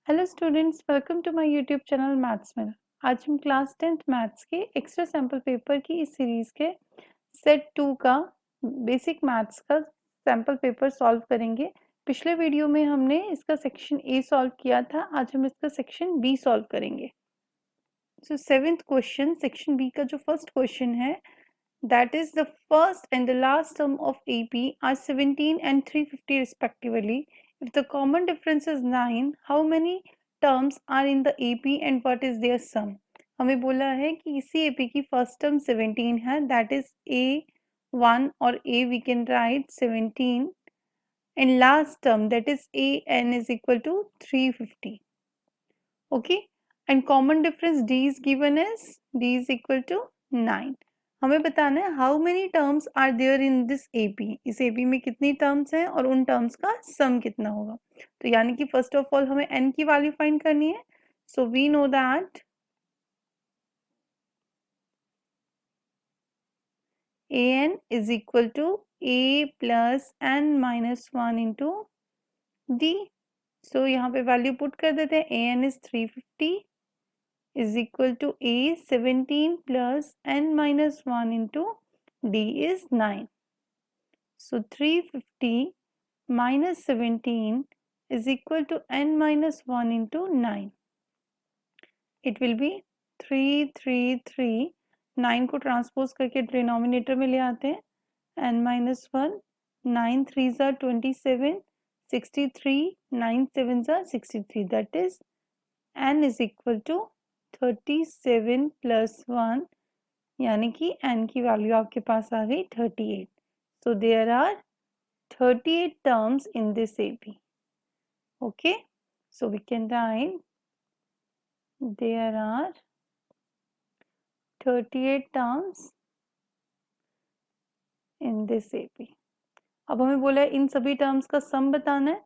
Hello students, welcome to my YouTube channel maths में। आज हम क्लास 10th मैथ्स के एक्स्ट्रा सैम्पल पेपर की इस सीरीज के सेट 2 का बेसिक मैथ्स का सैम्पल पेपर सॉल्व करेंगे। पिछले वीडियो में हमने इसका सेक्शन ए सॉल्व किया था, आज हम इसका सेक्शन बी सॉल्व करेंगे। सो सेवेंथ क्वेश्चन, सेक्शन बी का जो फर्स्ट क्वेश्चन है, that is the first and the last term of AP are 17 and 350 respectively. If the common difference is 9, how many terms are in the AP and what is their sum? हमें बोला है कि इसी AP की first term 17 है, that is A1 और A we can write 17 and last term that is AN is equal to 350. Okay, and common difference D is given as D is equal to 9. हमें बताना है how many terms are there in this AP, इस AP में कितनी terms हैं और उन terms का सम कितना होगा। तो यानी कि फर्स्ट ऑफ ऑल हमें एन की वैल्यू फाइंड करनी है। So we know that A N is equal to A plus N minus one into D. So यहाँ पे वैल्यू पुट कर देते हैं। A N is 350 is equal to A 17 plus n minus 1 into D is 9. So 350 minus 17 is equal to n minus 1 into 9. It will be 333. 9 को transpose करके denominator में ले आते हैं। n minus 1, 9 3s are 27, 63, 9 7s are 63. That is n is equal to 37 plus 1, यानी कि n की value आपके पास आ गई 38. So there are 38 terms in this AP. Okay, so we can write there are 38 terms in this AP. अब हमें बोला है इन सभी टर्म्स का सम बताना है।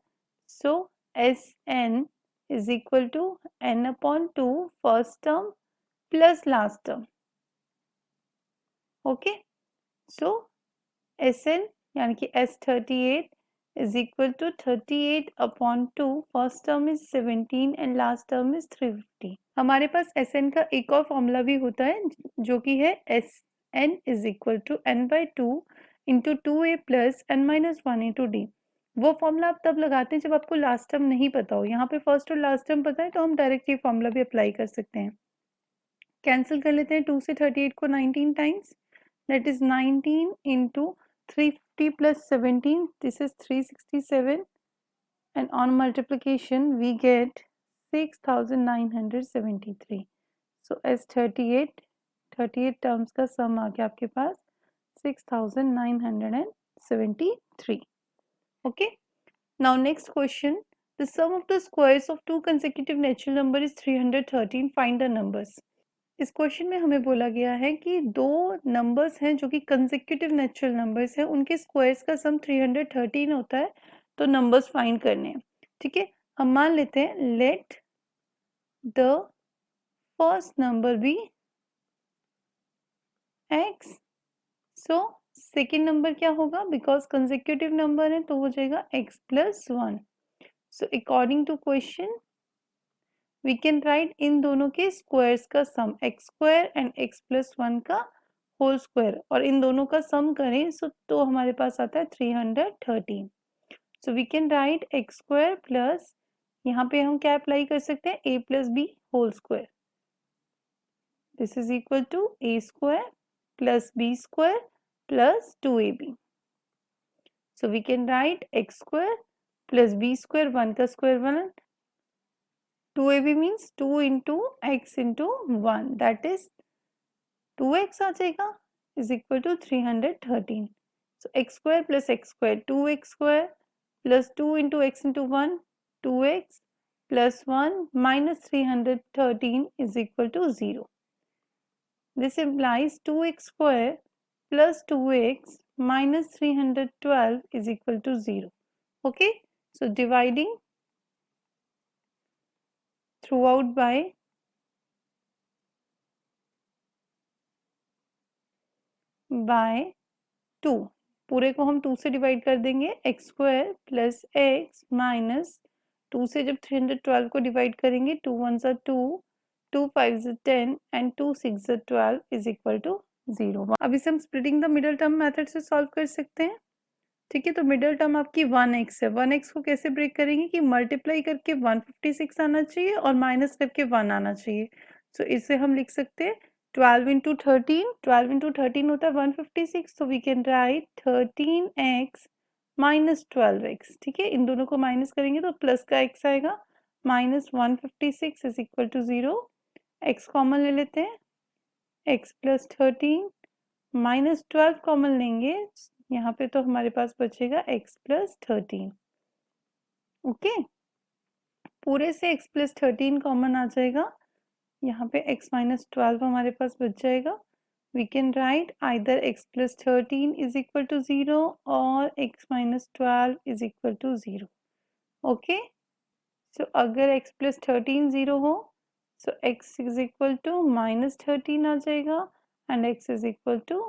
So S N is equal to n upon 2 first term plus last term. Okay, so S N यानी कि S38 is equal to 38 upon 2, first term is 17 and last term is 350. हमारे पास Sn का एक और formula भी होता है जो कि है Sn is equal to n by 2 into 2a plus n minus 1 into d. वो फॉर्मूला आप तब लगाते हैं जब आपको लास्ट टर्म नहीं पता हो। यहाँ पे फर्स्ट और लास्ट टर्म पता है तो हम डायरेक्ट ये फॉर्मूला भी अप्लाई कर सकते हैं। कैंसिल कर लेते हैं 2 से 38 को 19 times, that is 19 into 350 plus 17, this is 367, and on multiplication we get 6973. so S38 38 terms का सम आ गया आपके पास 6973. okay, now next question, the sum of the squares of two consecutive natural number is 313, find the numbers. इस question में हमें बोला गया है कि दो नंबर्स हैं जो कि कंसेक्यूटिव नेचुरल नंबर्स हैं, उनके स्क्वायर्स का सम 313 होता है, तो नंबर्स फाइंड करने हैं। ठीक है, हम मान लेते हैं let the first number be x. So second number क्या होगा, बिकॉज कंसेक्यूटिव नंबर है तो हो जाएगा x plus 1. So according to question we can write इन दोनों के स्क्वायर्स का sum x square and x plus 1 का होल स्क्वायर, और इन दोनों का सम करें तो हमारे पास आता है 313. So we can write x square plus, यहाँ पे हम क्या अप्लाई कर सकते हैं, a plus b whole square. This is equal to a square plus b square plus 2ab. सो we can write x square plus b square, 1 का square 1, 2ab means 2 into x into 1, that is 2x आ जाएगा is equal to 313. So x square plus x square 2x square plus 2 into x into 1 2x plus 1 minus 313 is equal to 0. This implies 2x square plus 2x minus 312 is equal to 0. Okay, so dividing throughout by by 2, पूरे को हम 2 से divide कर देंगे, x square plus x minus 2 से जब 312 को divide करेंगे, 2 1s are 2, 2 5s are 10 and 2 6s are 12 is equal to 0। अब इसे हम splitting the middle term method से सॉल्व कर सकते हैं। ठीक है, तो मिडल टर्म आपकी 1x है। 1x को कैसे ब्रेक करेंगे कि मल्टीप्लाई करके 156 आना चाहिए और माइनस करके 1 आना चाहिए। सो इसे हम लिख सकते हैं 12 इंटू 13, 12 इंटू 13 होता है 156, तो we can write 13x minus 12x। ठीक है, इन दोनों को माइनस करेंगे तो प्लस का x आएगा, minus 156 is equal to 0। x common ले लेते हैं, x प्लस 13 माइनस 12 कॉमन लेंगे, यहाँ पे तो हमारे पास बचेगा x प्लस 13। ओके, पूरे से x प्लस 13 कॉमन आ जाएगा, यहाँ पे x माइनस 12 हमारे पास बच जाएगा। We can write either x plus 13 is equal to 0 और x minus 12 is equal to 0। Okay, so अगर x प्लस 13 0 हो, so x is equal to minus 13 आ जाएगा and x is equal to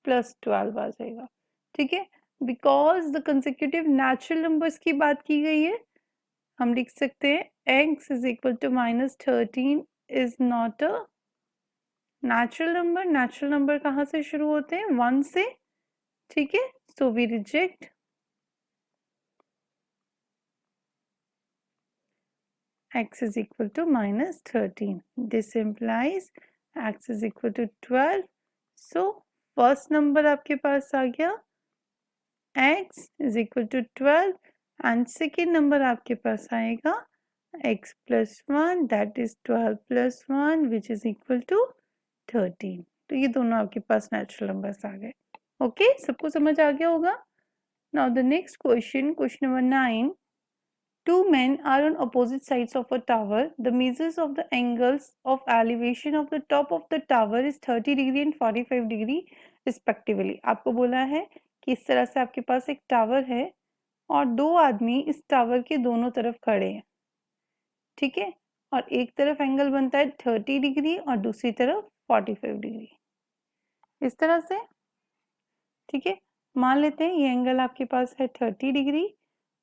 plus 12 आ जाएगा। ठीक है, because the consecutive natural numbers की बात की गई है, हम लिख सकते हैं x is equal to minus 13 is not a natural number. Natural number कहाँ से शुरू होते हैं? 1 से। ठीक है, so we reject x is equal to minus 13. This implies x is equal to 12. So first number आपके पास आ गया x is equal to 12 and second number आपके पास आएगा x plus 1 that is 12 plus 1 which is equal to 13. तो ये दोनों आपके पास natural numbers आ गए। Okay, सबको समझ आ गया होगा। Now the next question, question number 9. Two men are on opposite sides of a tower. The measures of the angles of elevation of the top of the tower is 30 degree and 45 degree respectively. आपको बोला है कि इस तरह से आपके पास एक tower है और दो आदमी इस टावर के दोनों तरफ खड़े हैं। ठीक है, और एक तरफ एंगल बनता है 30 डिग्री और दूसरी तरफ 45 डिग्री, इस तरह से। ठीक है, मान लेते हैं ये एंगल आपके पास है 30 डिग्री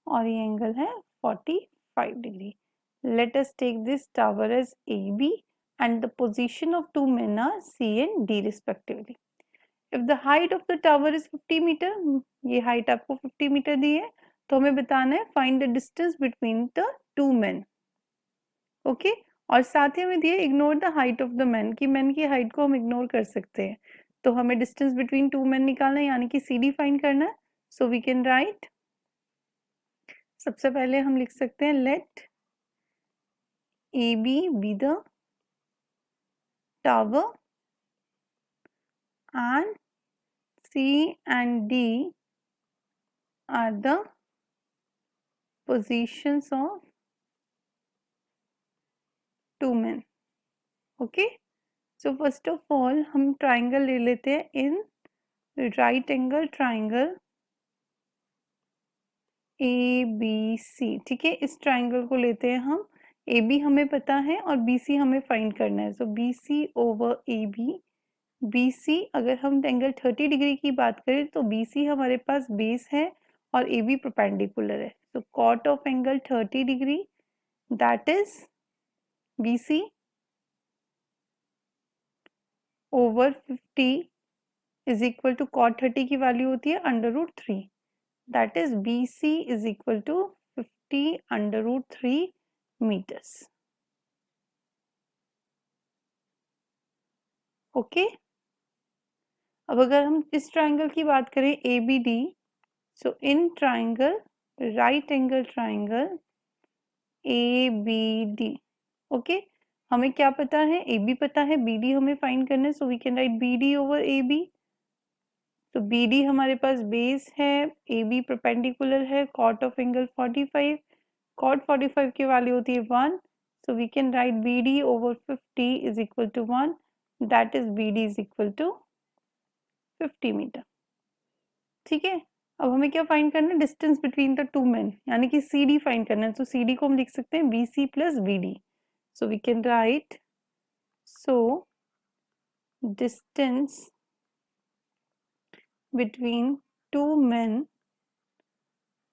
और ये एंगल है 45 degree. Let us take this tower as AB and the position of two men are C and D respectively. If the height of the tower is 50 meter, ये height आपको 50 metre दी है, तो हमें बताना है find the distance between the two men. Okay, और साथ ही हमें दिए ignore the height of the man, कि मैन की हाइट को हम इग्नोर कर सकते हैं, तो हमें डिस्टेंस बिटवीन टू मैन निकालना है, यानी कि CD फाइंड करना है। सो वी कैन राइट, सबसे पहले हम लिख सकते हैं let AB be the tower and C and D are the positions of two men. Okay, so first of all हम triangle ले लेते हैं in right angle triangle ABC। ठीक है, इस ट्राइंगल को लेते हैं हम, AB हमें पता है और BC हमें फाइंड करना है। सो BC ओवर AB, BC अगर हम एंगल 30 डिग्री की बात करें तो BC हमारे पास बेस है और AB परपेंडिकुलर है। So cot of angle 30 degree that is BC over 50 is equal to cot 30 की वैल्यू होती है √3, that is BC is equal to 50 √3 meters. Okay, अब अगर हम इस ट्राइंगल की बात करें ABD, so in triangle right angle triangle ABD, okay, हमें क्या पता है? AB पता है, BD हमें फाइंड करना है, so we can write BD over AB। तो BD हमारे पास बेस है, AB परपेंडिकुलर है, कॉट ऑफ एंगल 45, कॉट 45 की वैल्यू होती है 1, so we can write BD over 50 is equal to 1, that is BD is equal to 50 metre. ठीक है, अब हमें क्या फाइंड करना है? Distance between the two man, यानी कि CD फाइंड करना है। तो CD को हम लिख सकते हैं BC plus BD, so we can write, so distance between two man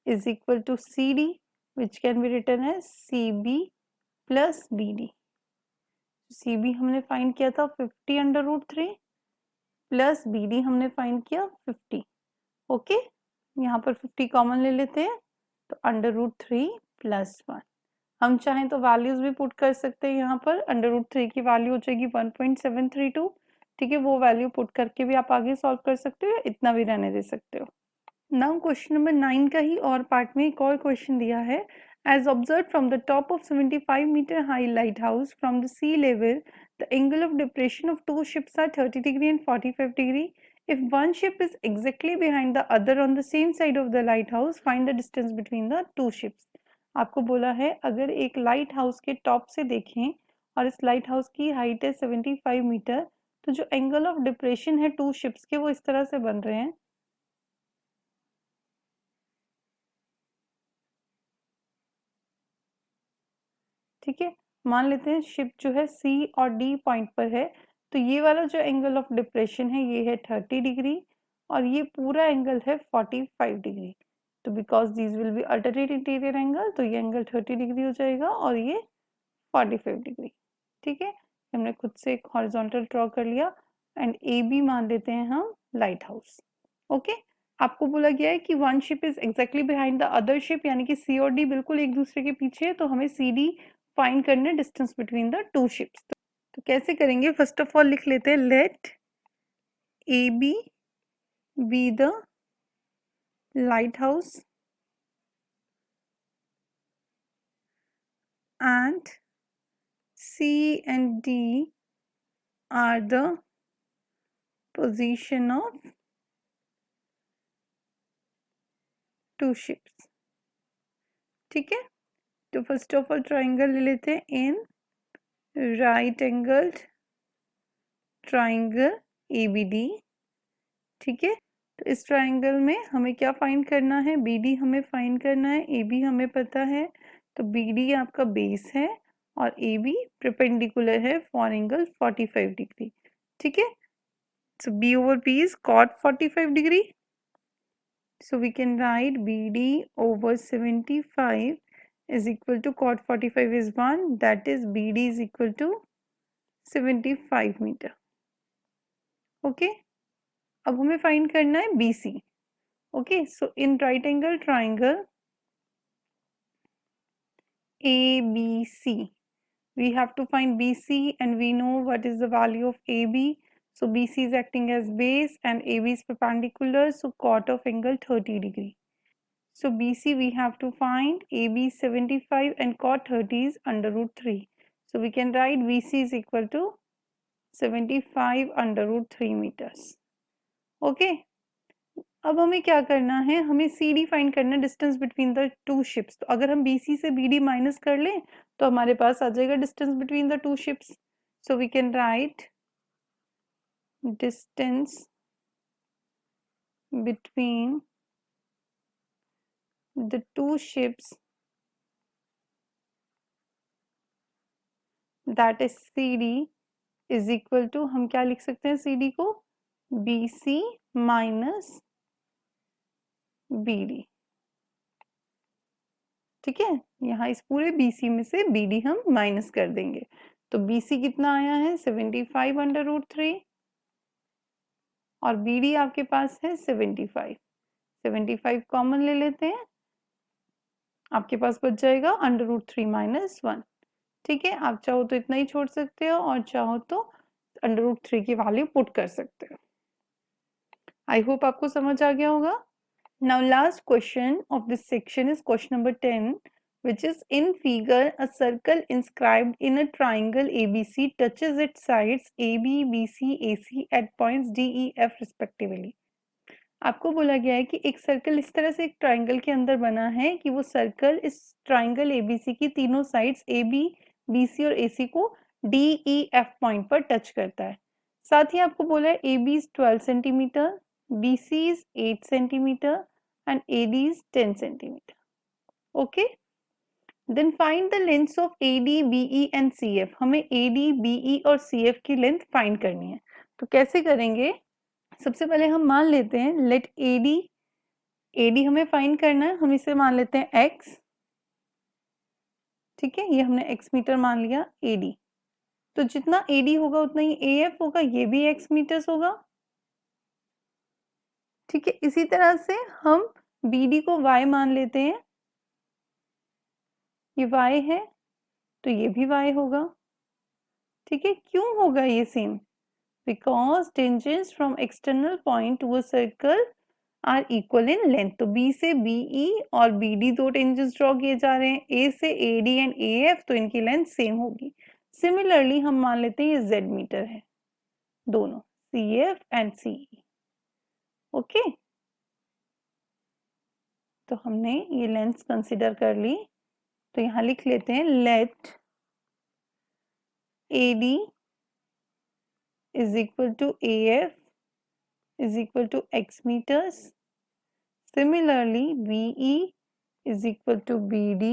is equal to CD which can be written as CB plus BD। CB हमने फाइंड किया था 50 अंडर रूट 3 प्लस BD हमने find किया 50। Okay, यहाँ पर 50 common ले लेते हैं तो अंडर रूट 3 प्लस 1। हम चाहें तो वैल्यूज भी पुट कर सकते हैं यहाँ पर। अंडर रूट 3 की वैल्यू हो जाएगी 1.732। ठीक है, वो वैल्यू पुट करके भी आप आगे सॉल्व कर सकते हो या इतना भी रहने दे सकते हो। नाउ क्वेश्चन नंबर 9 का ही और पार्ट में एक और क्वेश्चन दिया है। As observe from the top of 75 metre high lighthouse from the sea level the angle of depression of two ships are 30 degree and 45 degree. If one ship is exactly behind the other on the same side of the lighthouse, find the distance between the two ships. आपको बोला है अगर एक light house के top से देखें और इस लाइट हाउस की हाइट है 75 मीटर, तो जो एंगल ऑफ डिप्रेशन है टू शिप्स के वो इस तरह से बन रहे हैं। ठीक है, मान लेते हैं शिप जो है C और D पॉइंट पर है, तो ये वाला जो एंगल ऑफ डिप्रेशन है ये है 30 डिग्री और ये पूरा एंगल है 45 डिग्री। तो because these will be alternate interior angle, तो ये एंगल 30 डिग्री हो जाएगा और ये 45 डिग्री। ठीक है, हमने खुद से एक हॉरिजॉन्टल ड्रॉ कर लिया एंड AB मान लेते हैं हम लाइट हाउस। ओके, आपको बोला गया है कि one ship is exactly behind the other ship, यानी कि C और D बिल्कुल एक दूसरे के पीछे है, तो हमें CD फाइंड करना है distance between the two ships. तो कैसे करेंगे, फर्स्ट ऑफ ऑल लिख लेते हैं let AB be the lighthouse and C and D are the position of two ships। ठीक है, तो फर्स्ट ऑफ ऑल ट्राइंगल ले लेते हैं in right angled triangle ABD। ठीक है, तो इस ट्राइंगल में हमें क्या फाइंड करना है, BD हमें फाइंड करना है, AB हमें पता है, तो BD आपका बेस है और AB परपेंडिकुलर है फॉर एंगल 45 डिग्री। ठीक है, सो B over P is cot 45 degree, so we can write BD over 75 is equal to cot 45 is 1, that is BD is equal to 75 meter। Okay, अब हमें find करना है BC। Okay, so in right angle triangle ABC, we have to find BC and we know what is the value of AB, so BC is acting as base and AB is perpendicular, so cot of angle 30 degree। So BC we have to find, AB 75 and cot 30 is under root 3, so we can write BC is equal to 75 under root 3 meters। Okay, अब हमें क्या करना है, हमें CD find करना है distance between the two ships. तो अगर हम BC से BD माइनस कर लें तो हमारे पास आ जाएगा distance between the two ships. So we can write distance between the two ships that is CD is equal to, हम क्या लिख सकते हैं CD को, BC माइनस BD। ठीक है, यहाँ इस पूरे BC में से BD हम माइनस कर देंगे, तो BC कितना आया है 75 अंडर रूट 3 और BD आपके पास है 75। 75 कॉमन ले लेते हैं, आपके पास बच जाएगा अंडर रूट 3 माइनस 1। ठीक है, आप चाहो तो इतना ही छोड़ सकते हो और चाहो तो अंडर रूट 3 की वैल्यू पुट कर सकते हो। आई होप आपको समझ आ गया होगा। Now last question of this section is question number 10, which is in figure a circle inscribed in a triangle ABC touches its sides AB, BC, AC at points D, E, F respectively। आपको बोला गया है कि एक circle इस तरह से एक ट्राइंगल के अंदर बना है कि वो सर्कल इस ट्राइंगल ABC की तीनों साइड्स AB, BC और AC को D, E, F पॉइंट पर टच करता है। साथ ही आपको बोला है AB is 12 centimetre, BC is 8 centimetre and AD is 10 centimeter। Okay, then find the lengths of AD, BE and CF। हमें AD, BE और CF की लेंथ फाइंड करनी है, तो कैसे करेंगे, सबसे पहले हम मान लेते हैं लेट AD हमें फाइंड करना है, हम इसे मान लेते हैं X ठीक है, ये हमने x मीटर मान लिया AD। तो जितना AD होगा उतना ही AF होगा, ये भी x मीटर्स होगा। ठीक है, इसी तरह से हम BD को y मान लेते हैं, ये y है तो ये भी y होगा। ठीक है, क्यों होगा ये same? Because tangents from external point to a circle are equal in length. तो B से BE और BD दो टेंजेंट्स ड्रॉ किए जा रहे हैं, A से AD एंड AF, तो इनकी लेंथ सेम होगी। सिमिलरली हम मान लेते हैं ये Z मीटर है, दोनों CF एंड CE। ओके, तो हमने ये लेंथ्स कंसिडर कर ली, तो यहाँ लिख लेते हैं late AD is equal to AF is equal to x meters. Similarly, BE is equal to BD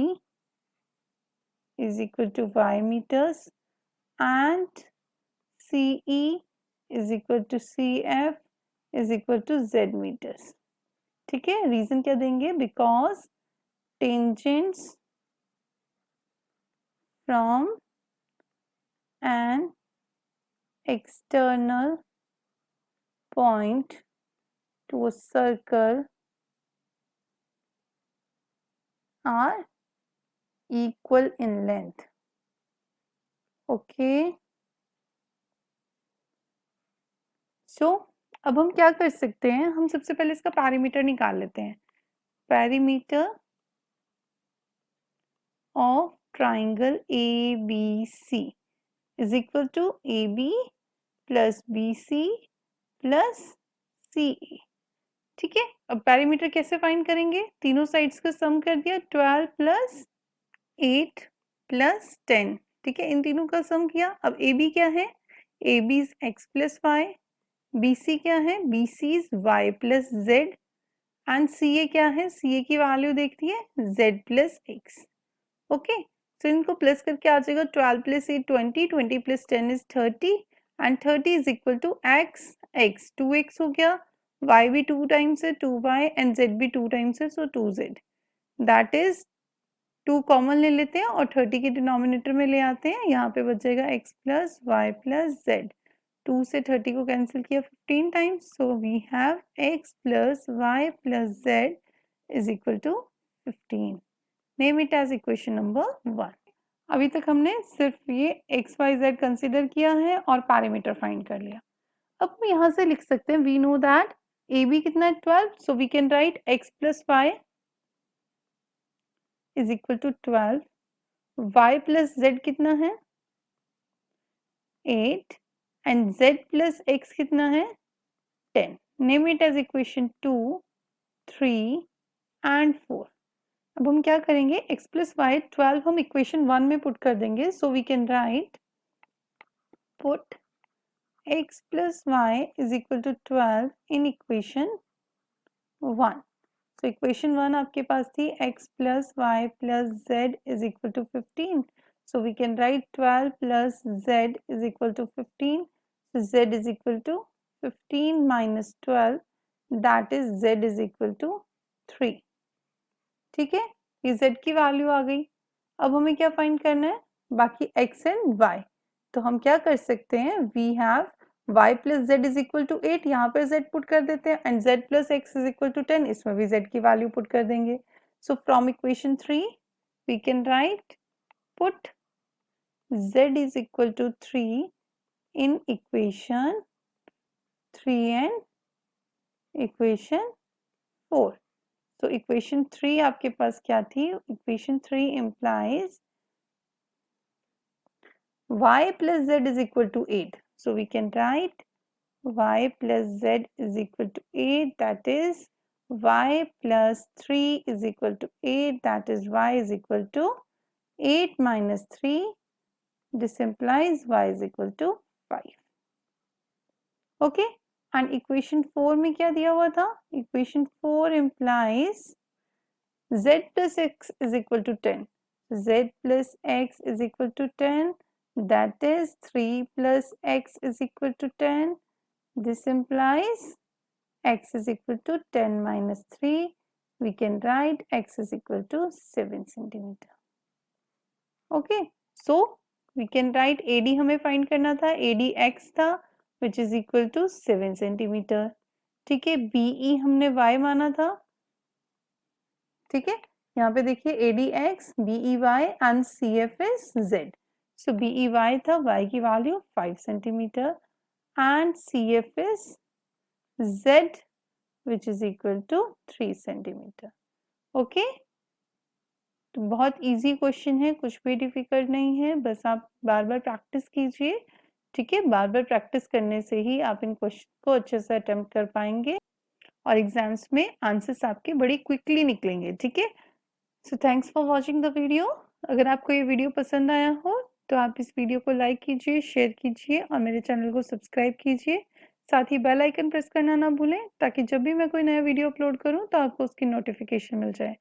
is equal to y meters and CE is equal to CF is equal to z meters. ठीक है, reason क्या देंगे? Because tangents from an external point to a circle are equal in length. Okay. So, अब हम क्या कर सकते हैं? हम सबसे पहले इसका पैरामीटर निकाल लेते हैं। Parameter of triangle ABC is equal to AB plus BC plus CE। ठीक है, अब पैरामीटर कैसे फाइंड करेंगे? तीनों साइड्स का सम कर दिया, 12 प्लस 8 प्लस 10। ठीक है, इन तीनों का सम किया। अब AB क्या है? AB is x plus y. BC क्या है? BC is y plus z and CA क्या है? CA की वैल्यू देखती है z plus x। Okay, so इनको प्लस करके आ जाएगा 12 plus 8 20, 20 plus 10 is 30 and 30 is equal to x 2x हो गया, y भी 2 टाइम्स है 2y एंड z भी 2 टाइम्स है सो 2z। दैट इज 2 कॉमन ले लेते हैं और 30 के डिनोमिनेटर में ले आते हैं, यहाँ पे बच जाएगा x plus y plus z. 2 से 30 को कैंसिल किया 15 times, so we have x plus y plus z is equal to 15। Name it as equation number 1। अभी तक हमने सिर्फ ये x y z कंसिडर किया है और पैरामीटर फाइंड कर लिया। अब हम यहाँ से लिख सकते हैं, वी नो दैट AB कितना है 12, so we can write x plus y is equal to 12, y plus z कितना है 8 एंड z प्लस x कितना है 10। Name it as equation 2, 3 and 4। अब हम क्या करेंगे, x प्लस वाई 12 हम इक्वेशन 1 में पुट कर देंगे, so we can write put x plus y is equal to 12 in equation 1। तो इक्वेशन 1 आपके पास थी x plus y plus z is equal to 15, so we can write 12 plus z is equal to 15, so z is equal to 15 minus 12, that is z is equal to 3। ठीक है, ये z की value आ गई। अब हमें क्या find करना है? बाकी x एंड y। तो हम क्या कर सकते हैं, we have y plus z is equal to 8, यहाँ पर z पुट कर देते हैं and z plus x is equal to 10, इसमें भी z की वैल्यू पुट कर देंगे। So from equation 3 we can write put z is equal to 3 in equation 3 and equation 4। so equation 3 आपके पास क्या थी? equation 3 implies y plus z is equal to 8, so we can write y plus z is equal to 8, that is y plus 3 is equal to 8, that is y is equal to 8 minus 3, this implies y is equal to 5। Okay, and equation 4 में क्या दिया हुआ था? Equation 4 implies z plus x is equal to 10, z plus x is equal to 10, that is 3 plus x is equal to 10, this implies x is equal to 10 minus 3, we can write x is equal to 7 centimeter। Okay, so we can write AD हमें find करना था, AD x था which is equal to 7 centimetre. ठीक है, BE हमने y माना था। ठीक है, यहाँ पे देखिए ADX, BEY and CF is Z। सो BEY था, y की वैल्यू 5 सेंटीमीटर and CF is Z which is equal to 3 centimetre. Okay, तो बहुत इजी क्वेश्चन है, कुछ भी डिफिकल्ट नहीं है, बस आप बार बार प्रैक्टिस कीजिए। ठीक है, बार बार प्रैक्टिस करने से ही आप इन क्वेश्चन को अच्छे से अटेम्प्ट कर पाएंगे और एग्जाम्स में आंसर्स आपके बड़ी क्विकली निकलेंगे। ठीक है, so thanks for watching the video. अगर आपको ये वीडियो पसंद आया हो तो आप इस वीडियो को लाइक कीजिए, शेयर कीजिए और मेरे चैनल को सब्सक्राइब कीजिए। साथ ही बेल आइकन प्रेस करना ना भूलें ताकि जब भी मैं कोई नया वीडियो अपलोड करूं तो आपको उसकी नोटिफिकेशन मिल जाए।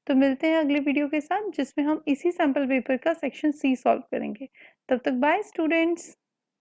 तो मिलते हैं अगले वीडियो के साथ जिसमें हम इसी सैम्पल पेपर का सेक्शन C सॉल्व करेंगे। तब तक बाय स्टूडेंट्स।